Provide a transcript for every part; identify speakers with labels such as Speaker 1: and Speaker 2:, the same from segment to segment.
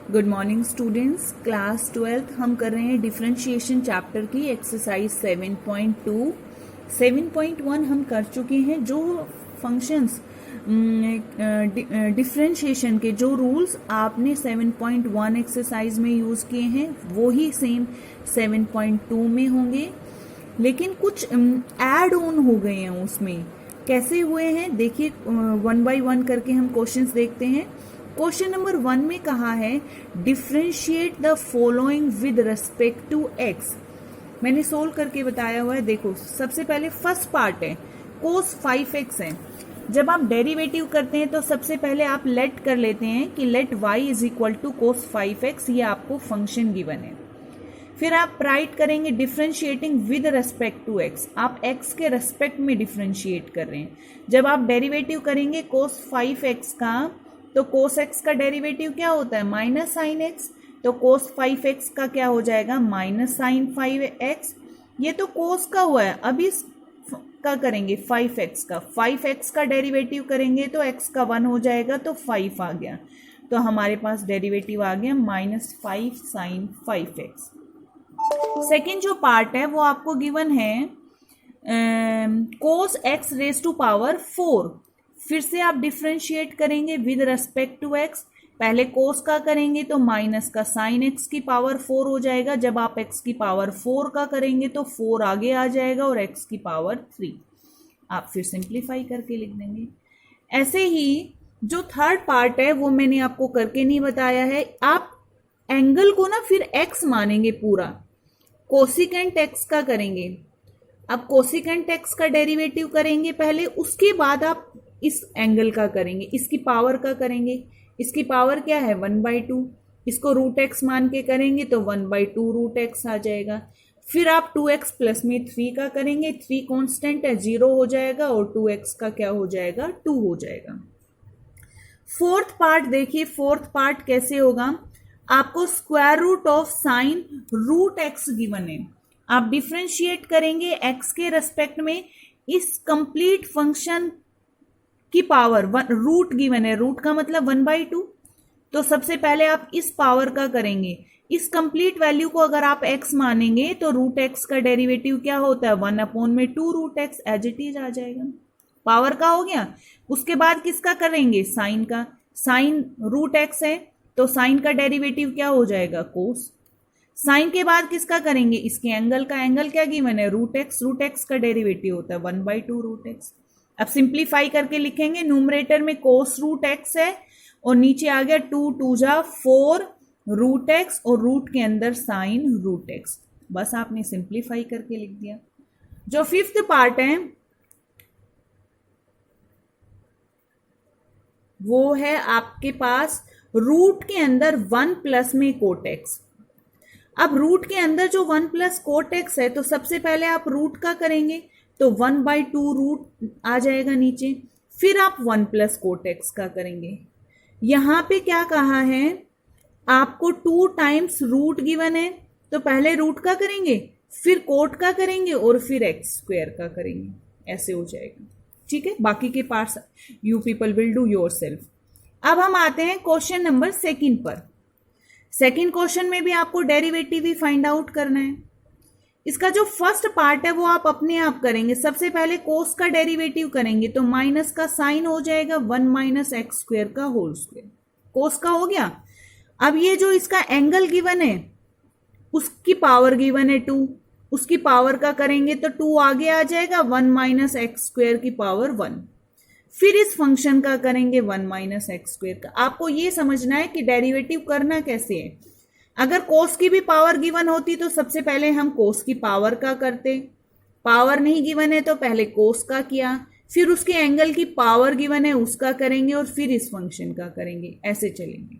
Speaker 1: Good morning students, class 12th हम कर रहे हैं डिफरेंशिएशन चैप्टर की एक्सरसाइज 7.2। 7.1 हम कर चुके हैं। जो फंक्शंस डिफरेंशिएशन के जो रूल्स आपने 7.1 एक्सरसाइज में यूज किए हैं वो ही सेम 7.2 में होंगे, लेकिन कुछ ऐड ऑन हो गए हैं उसमें। कैसे हुए हैं देखिए, वन बाय वन करके हम क्वेश्चंस देखते हैं। क्वेश्चन नंबर 1 में कहा है differentiate the following with respect to x. मैंने सोल्व करके बताया हुआ है। देखो, सबसे पहले फर्स्ट पार्ट है cos 5x है। जब आप डेरिवेटिव करते हैं तो सबसे पहले आप लेट कर लेते हैं कि let y is equal to cos 5x, ये आपको फंक्शन गिवन है। फिर आप राइट करेंगे differentiating with respect to x, आप x के रेस्पेक्ट में डिफरेंशिएट कर रहे हैं। जब आप डेरिवेटिव करेंगे cos 5x का, तो cos x का डेरिवेटिव क्या होता है माइनस साइन x, तो cos 5x का क्या हो जाएगा माइनस साइन 5x। ये तो cos का हुआ है, अब इस का करेंगे 5x का, 5x का डेरिवेटिव करेंगे तो x का 1 हो जाएगा, तो 5 आ गया। तो हमारे पास डेरिवेटिव आ गया माइनस 5 साइन 5x। सेकेंड जो पार्ट है वो आपको गिवन है cos x raise to power 4। फिर से आप डिफरेंशिएट करेंगे विद रेस्पेक्ट टू x। पहले cos का करेंगे तो माइनस का साइन x की पावर 4 हो जाएगा। जब आप x की पावर 4 का करेंगे तो 4 आगे आ जाएगा और x की पावर 3। आप फिर सिंप्लीफाई करके लिख देंगे। ऐसे ही जो थर्ड पार्ट है वो मैंने आपको करके नहीं बताया है। आप एंगल को ना फिर x मानेंगे पूरा, कोसिकेंट x का करेंगे। अब कोसिकेंट x का डेरिवेटिव करेंगे पहले, उसके बाद आप इस एंगल का करेंगे, इसकी पावर का करेंगे। इसकी पावर क्या है 1/2, इसको रूट एक्स मान के करेंगे तो 1/2 रूट एक्स आ जाएगा। फिर आप 2x प्लस में 3 का करेंगे, 3 कांस्टेंट है 0 हो जाएगा और 2x का क्या हो जाएगा 2 हो जाएगा। फोर्थ पार्ट देखिए, फोर्थ पार्ट कैसे होगा, आपको square root of sine root x given है। आप डिफरेंशिएट करेंगे x के रेस्पेक्ट में, इस कंप्लीट फंक्शन की पावर रूट गिवन है, रूट का मतलब 1/2। तो सबसे पहले आप इस पावर का करेंगे, इस कंप्लीट वैल्यू को अगर आप x मानेंगे तो रूट x का डेरिवेटिव क्या होता है 1/2 root x, as it is आ जाएगा। पावर का हो गया। उसके बाद किसका करेंगे साइन का, साइन रूट x है तो साइन का डेरिवेटिव क्या हो जाएगा कोस। साइन के बाद किसका करेंगे इसके एंगल का, एंगल क्या गिवन है रूट एक्स का डेरिवेटिव होता है 1/2 रूट एक्स। अब सिंप्लीफाई करके लिखेंगे, न्यूमरेटर में कोस रूट एक्स है और नीचे आ गया 2 2 जा 4 रूट एक्स और रूट के अंदर साइन रूट एक्स। बस आपने सिंप्लीफाई करके लिख दिया। जो फिफ्थ पार्ट है वो है आपके पास रूट के अंदर 1 प्लस में कोट एक्स। अब रूट के अंदर जो 1 प्लस कोट एक्स है तो सबसे पहले आप रूट का करेंगे तो 1/2 रूट आ जाएगा नीचे। फिर आप 1 प्लस कोट एक्स का करेंगे। यहां पे क्या कहा है आपको 2 टाइम्स रूट गिवन है, तो पहले रूट का करेंगे फिर कोट का करेंगे और फिर एक्स स्क्वायर का करेंगे, ऐसे हो जाएगा। ठीक है, बाकी के parts you people will do yourself. अब हम आते हैं क्वेश्चन नंबर 2 पर। सेकंड क्वेश्चन में भी आपको डेरिवेटिव ही फाइंड आउट करना है। इसका जो फर्स्ट पार्ट है वो आप अपने आप करेंगे। सबसे पहले कोस का डेरिवेटिव करेंगे तो माइनस का साइन हो जाएगा 1 माइनस एक्स स्क्वायर का होल स्क्वायर, कोस का हो गया। अब ये जो इसका एंगल गिवन है उसकी पावर गिवन है 2, उसकी पावर का करेंगे तो 2 आगे आ जाएगा 1 माइनस एक्स स्क्वायर की पावर 1। फिर इस फंक्शन का करेंगे 1 माइनस एक्स स्क्वायर का। आपको ये समझना है कि डेरिवेटिव करना कैसे है। अगर कोस की भी पावर गिवन होती तो सबसे पहले हम कोस की पावर का करते, पावर नहीं गिवन है तो पहले कोस का किया, फिर उसके एंगल की पावर गिवन है उसका करेंगे और फिर इस फंक्शन का करेंगे, ऐसे चलेंगे।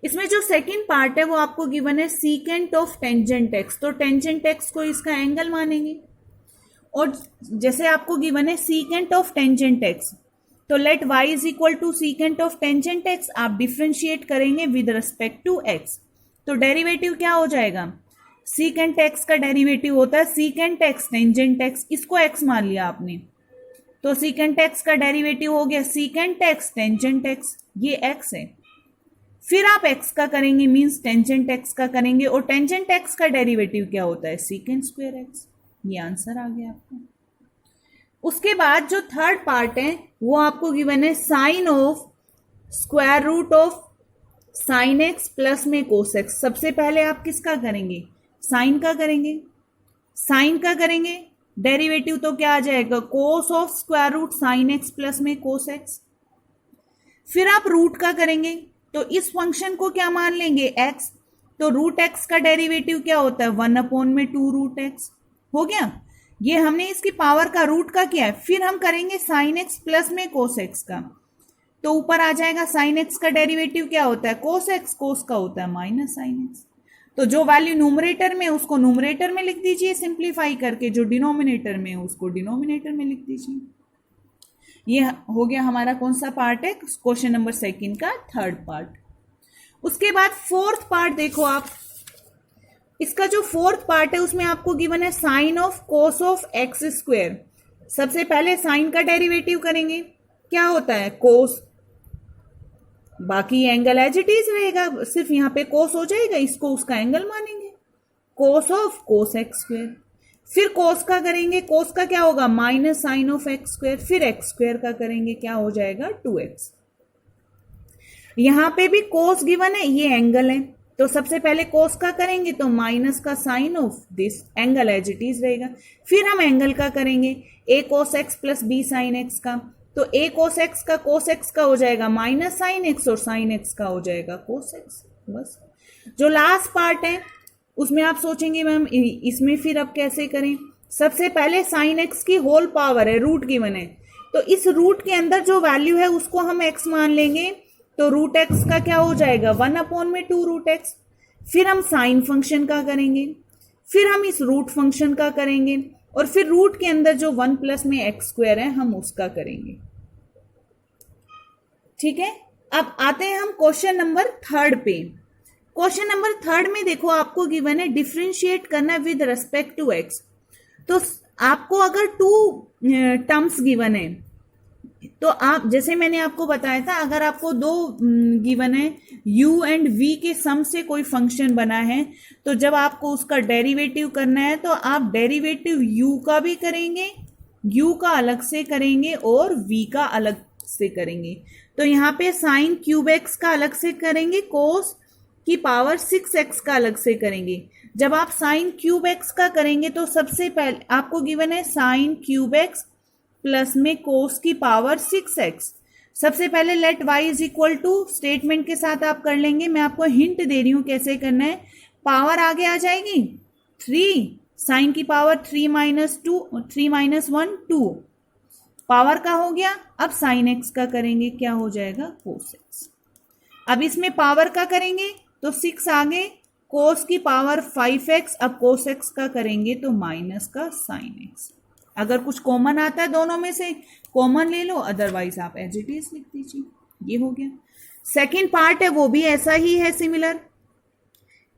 Speaker 1: इसमें जो सेकंड पार्ट है वो आपको गिवन है सीकेंट ऑफ टेंजेंट एक्स, तो टेंजेंट एक्स को इसका एंगल मानेंगे। और जैसे आपको गिवन है सीकेंट ऑफ टेंजेंट एक्स, तो let y is equal to secant of tangent x, आप डिफरेंशिएट करेंगे विद रिस्पेक्ट टू x। तो डेरिवेटिव क्या हो जाएगा, सीकेंट एक्स का डेरिवेटिव होता है सीकेंट एक्स टेंजेंट एक्स, इसको x मान लिया आपने, तो सीकेंट एक्स का डेरिवेटिव हो गया सीकेंट एक्स टेंजेंट एक्स, ये x है। फिर आप x का करेंगे मीन्स टेंजेंट x का करेंगे, और टेंजेंट x का डेरिवेटिव क्या होता है, सीकेंट स्क्वायर x। ये आंसर आ गया आपका। उसके बाद जो थर्ड पार्ट है वो आपको गिवन है sine of square root of sine x plus में कोस एक्स। सबसे पहले आप किसका करेंगे, साइन का करेंगे। साइन का करेंगे, डेरिवेटिव तो क्या आ जाएगा, cos of square root sine x plus में कोस एक्स। फिर आप रूट का करेंगे, तो इस फंक्शन को क्या मान लेंगे, एक्स। तो रूट एक्स का डेरिवेटिव क्या होता है, 1/2 रूट एक्स। हो गया, ये हमने इसकी पावर का रूट का किया है। फिर हम करेंगे साइन एक्स प्लस में कोस एक्स का, तो ऊपर आ जाएगा साइन एक्स का डेरिवेटिव क्या होता है, कोस एक्स, कोस का होता है माइनस साइन एक्स। तो जो वैल्यू न्यूमरेटर में उसको न्यूमरेटर में लिख दीजिए सिंप्लीफाई करके, जो डिनोमिनेटर में उसको डिनोमिनेटर में लिख दीजिए। ये हो गया हमारा कौन सा पार्ट है, क्वेश्चन नंबर 2 का थर्ड पार्ट। उसके बाद फोर्थ पार्ट देखो आप, इसका जो फोर्थ पार्ट है उसमें आपको गिवन है sine of cos of x square. सबसे पहले साइन का डेरिवेटिव करेंगे, क्या होता है कोस, बाकी एंगल एज इट इज रहेगा, सिर्फ यहां पे कोस हो जाएगा, इसको उसका एंगल मानेंगे, cos of cos x square. फिर कोस का करेंगे, कोस का क्या होगा, minus sine of x square. फिर एक्स स्क्वायर का करेंगे, क्या हो जाएगा 2x। यहां पे भी कोस गिवन है, ये एंगल है, तो सबसे पहले कोस का करेंगे तो माइनस का sine of this, angle as it is रहेगा। फिर हम एंगल का करेंगे, a cos x plus b sine x का, तो a cos x का हो जाएगा माइनस साइन x, और साइन x का हो जाएगा cos x। बस जो लास्ट पार्ट है उसमें आप सोचेंगे मैम इसमें फिर अब कैसे करें। सबसे पहले साइन x की होल पावर है, रूट गिवन है, तो इस रूट के अंदर जो वैल्यू है उसको हम x मान लेंगे, तो रूट एक्स का क्या हो जाएगा 1/2 रूट एक्स। फिर हम साइन फंक्शन का करेंगे, फिर हम इस रूट फंक्शन का करेंगे, और फिर रूट के अंदर जो 1 प्लस में एक्स स्क्वायर है हम उसका करेंगे। ठीक है, अब आते हैं हम क्वेश्चन नंबर 3 पे। क्वेश्चन नंबर 3 में देखो आपको गिवन है डिफरेंशिएट करना विद रेस्पेक्ट टू एक्स। तो आपको अगर 2 टर्म्स गिवन है, तो आप जैसे मैंने आपको बताया था, अगर आपको 2 गिवन है u एंड v के सम से कोई फंक्शन बना है, तो जब आपको उसका डेरिवेटिव करना है तो आप डेरिवेटिव u का भी करेंगे, u का अलग से करेंगे और v का अलग से करेंगे। तो यहाँ पे साइन क्यूब एक्स का अलग से करेंगे, कोस की पावर 6x का अलग से करेंगे। जब आप साइन क्यूब एक्स का करेंगे तो सबसे पहले आपको गिवन है साइन क्यूब एक्स प्लस में कोस की पावर 6x। सबसे पहले let y is equal to statement के साथ आप कर लेंगे, मैं आपको हिंट दे रही हूं कैसे करना है। पावर आगे आ जाएगी 3, साइन की पावर 3 माइनस 1 2, पावर का हो गया। अब साइन x का करेंगे, क्या हो जाएगा कोस x। अब इसमें पावर का करेंगे तो 6 आगे, कोस की पावर 5x, अब कोस x का करेंगे तो माइनस का साइन x। अगर कुछ कॉमन आता है दोनों में से कॉमन ले लो, अदरवाइज आप एज इट इज लिख दीजिए। ये हो गया। सेकेंड पार्ट है वो भी ऐसा ही है similar,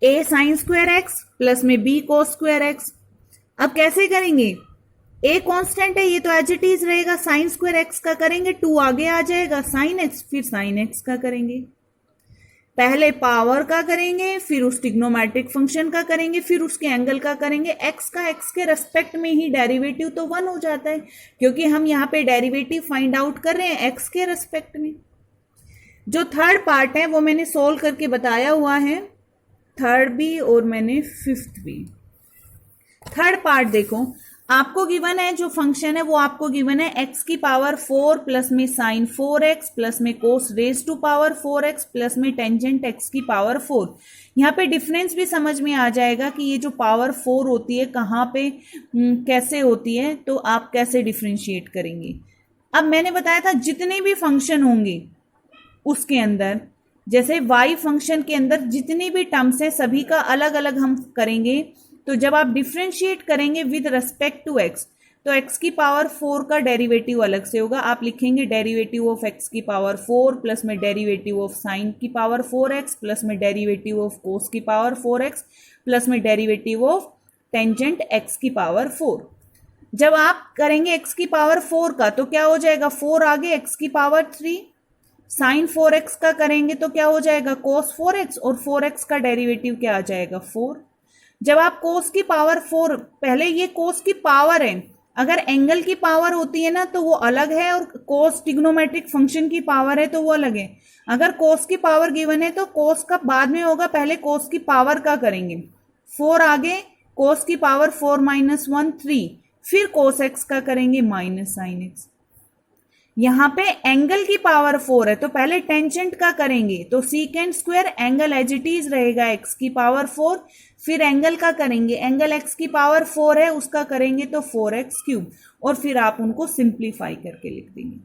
Speaker 1: a sine square x plus में b कोस स्क्वायर एक्स। अब कैसे करेंगे, a कांस्टेंट है ये तो एज इट इज रहेगा, साइन स्क्वायर एक्स का करेंगे 2 आगे आ जाएगा साइन एक्स, फिर साइन एक्स का करेंगे। पहले पावर का करेंगे, फिर उस ट्रिग्नोमेट्रिक फंक्शन का करेंगे, फिर उसके एंगल का करेंगे। एक्स का एक्स के रेस्पेक्ट में ही डेरिवेटिव तो 1 हो जाता है, क्योंकि हम यहाँ पे डेरिवेटिव फाइंड आउट कर रहे हैं एक्स के रेस्पेक्ट में। जो थर्ड पार्ट है वो मैंने सोल्व करके बताया हुआ है, थर्ड भी और मैंने फिफ्थ भी। थर्ड पार्ट देखो, आपको गिवन है जो फंक्शन है वो आपको गिवन है x की पावर 4 प्लस में साइन 4x प्लस में cos raise to power 4x plus में टेंजेंट x की पावर 4। यहाँ पे डिफरेंस भी समझ में आ जाएगा कि ये जो पावर 4 होती है कहाँ पे कैसे होती है, तो आप कैसे डिफरेंशिएट करेंगे। अब मैंने बताया था जितने भी फंक्शन होंगे उसके अंदर, जैसे y फंक्शन के अंदर जितनी भी टर्म्स है सभी का अलग अलग हम करेंगे। तो जब आप डिफरेंशिएट करेंगे विद रेस्पेक्ट टू x, तो x की पावर 4 का डेरिवेटिव अलग से होगा। आप लिखेंगे डेरिवेटिव ऑफ x की पावर 4 प्लस में डेरिवेटिव ऑफ साइन की पावर 4x प्लस में डेरिवेटिव ऑफ कोस की पावर 4x प्लस में डेरिवेटिव ऑफ टेंजेंट x की पावर 4। जब आप करेंगे x की पावर 4 का तो क्या हो जाएगा, 4 आगे x की पावर 3 साइन 4x का करेंगे तो क्या हो जाएगा cos 4x, और 4x का डेरिवेटिव क्या आ जाएगा 4। जब आप cos की पावर 4, पहले ये cos की पावर है, अगर एंगल की पावर होती है ना तो वो अलग है, और cos ट्रिग्नोमेट्रिक फंक्शन की पावर है तो वो अलग है। अगर cos की पावर गिवन है तो cos का बाद में होगा, पहले cos की पावर का करेंगे, 4 आगे, cos की पावर 4 - 1 3, फिर cos x का करेंगे माइनस साइन x। यहां पे एंगल की पावर 4 है तो पहले टेंजेंट का करेंगे, तो secant square angle as it is रहेगा x की पावर 4, फिर एंगल का करेंगे, एंगल x की पावर 4 है उसका करेंगे तो 4x3, और फिर आप उनको सिंप्लीफाई करके लिख देंगे।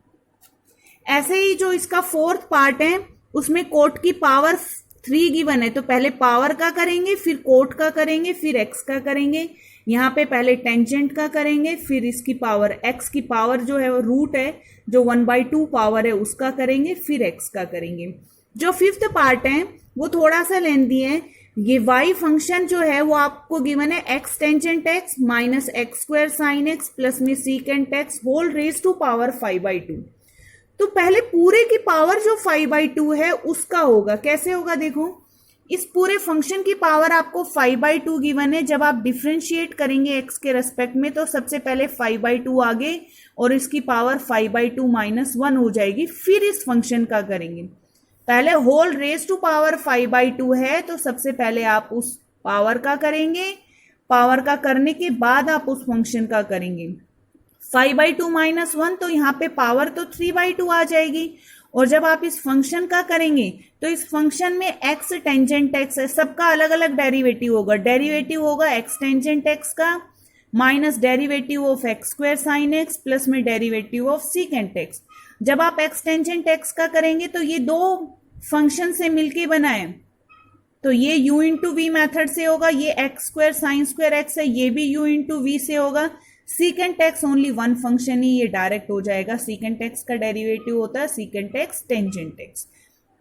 Speaker 1: ऐसे ही जो इसका फोर्थ पार्ट है उसमें कोट की पावर 3 गिवन है, तो पहले पावर का करेंगे, फिर कोट का करेंगे, फिर x का करेंगे। यहाँ पे पहले टेंजेंट का करेंगे, फिर इसकी पावर x की पावर जो है वो रूट है, जो 1/2 पावर है उसका करेंगे, फिर x का करेंगे। जो फिफ्थ पार्ट है वो थोड़ा सा लेंथी है। ये y फंक्शन जो है वो आपको गिवन है x tangent x minus x² sine x plus में secant x whole raise to power 5/2। तो पहले पूरे की पावर जो 5/2 है उसका होगा। कैसे होगा देखो, इस पूरे फंक्शन की पावर आपको 5/2 गिवन है। जब आप डिफरेंशिएट करेंगे x के रेस्पेक्ट में तो सबसे पहले 5/2 आगे और इसकी पावर 5/2 - 1 हो जाएगी, फिर इस फंक्शन का करेंगे। पहले होल रेज टू पावर 5/2 है तो सबसे पहले आप उस पावर का करेंगे, पावर का करने के बाद आप उस फंक्शन का करेंगे। 5/2 - 1 तो यहाँ पे पावर तो 3/2 आ जाएगी, और जब आप इस फंक्शन का करेंगे तो इस फंक्शन में x टेंजेंट x है, सबका अलग अलग डेरिवेटिव होगा। डेरिवेटिव होगा x टेंजेंट x का minus derivative of x² sine x plus में डेरिवेटिव ऑफ सीकेंट x। जब आप x टेंजेंट x का करेंगे तो ये दो फंक्शन से मिलके बना है, तो ये u इंटू वी मैथड से होगा, ये x² साइन स्क्वायर x है, ये भी u इंटू वी से होगा। Secant x only one function ही, ये डायरेक्ट हो जाएगा, सीकेंट x का डेरिवेटिव होता है सीकेंट x टेंजेंट x।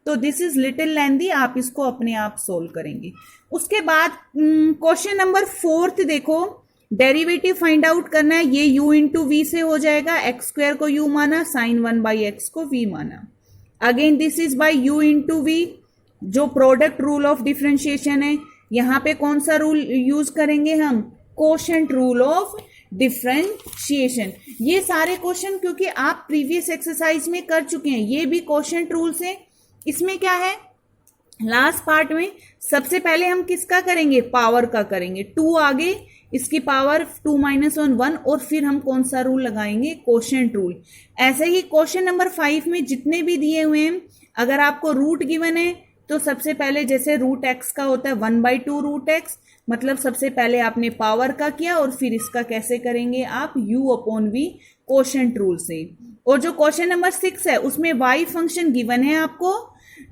Speaker 1: तो दिस इज लिटिल लेंथी, आप इसको अपने आप सोल्व करेंगे। उसके बाद क्वेश्चन नंबर 4 देखो, डेरिवेटिव फाइंड आउट करना है। ये u इंटू वी से हो जाएगा, x² को u माना, साइन 1/x को v माना। Again this is by u into v, जो प्रोडक्ट रूल ऑफ डिफरेंशिएशन है। यहां पे कौन सा रूल यूज करेंगे हम, कोशेंट रूल ऑफ डिफरेंशिएशन। ये सारे क्वेश्चन क्योंकि आप प्रीवियस एक्सरसाइज में कर चुके हैं, ये भी कोशेंट रूल से। इसमें क्या है, लास्ट पार्ट में सबसे पहले हम किसका करेंगे, पावर का करेंगे, 2 आगे, इसकी पावर 2 - 1 1, और फिर हम कौन सा रूल लगाएंगे, कोशेंट रूल। ऐसे ही क्वेश्चन नंबर 5 में जितने भी दिए हुए हैं, अगर आपको रूट गिवन है तो सबसे पहले जैसे रूट x का होता है 1/2 रूट x, मतलब सबसे पहले आपने पावर का किया, और फिर इसका कैसे करेंगे आप, u/v कोशेंट रूल से। और जो क्वेश्चन नंबर 6 है उसमें y फंक्शन गिवन है, आपको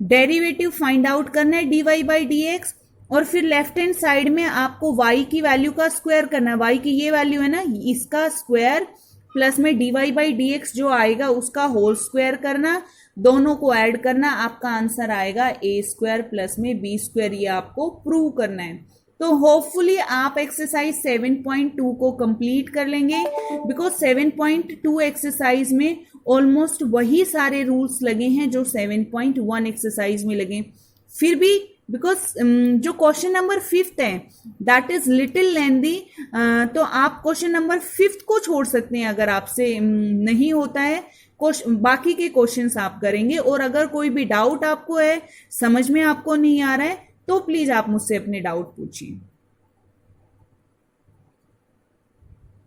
Speaker 1: डेरिवेटिव फाइंड आउट करना है dy/dx, और फिर लेफ्ट हैंड साइड में आपको y की वैल्यू का स्क्वायर करना है। y की ये वैल्यू है ना, इसका स्क्वायर प्लस में dy/dx जो आएगा उसका होल स्क्वायर करना, दोनों को ऐड करना, आपका आंसर आएगा a² प्लस में b²। ये आपको प्रूव करना है। तो होपफुली आप एक्सरसाइज 7.2 को कंप्लीट कर लेंगे, बिकॉज 7.2 एक्सरसाइज में ऑलमोस्ट वही सारे रूल्स लगे हैं जो 7.1 एक्सरसाइज में लगे। फिर भी बिकॉज जो क्वेश्चन नंबर 5 है दैट इज लिटिल लेंदी, तो आप क्वेश्चन नंबर 5 को छोड़ सकते हैं अगर आपसे नहीं होता है। बाकी के क्वेश्चंस आप करेंगे, और अगर कोई भी डाउट आपको है, समझ में आपको नहीं आ रहा है, तो प्लीज आप मुझसे अपने डाउट पूछिए।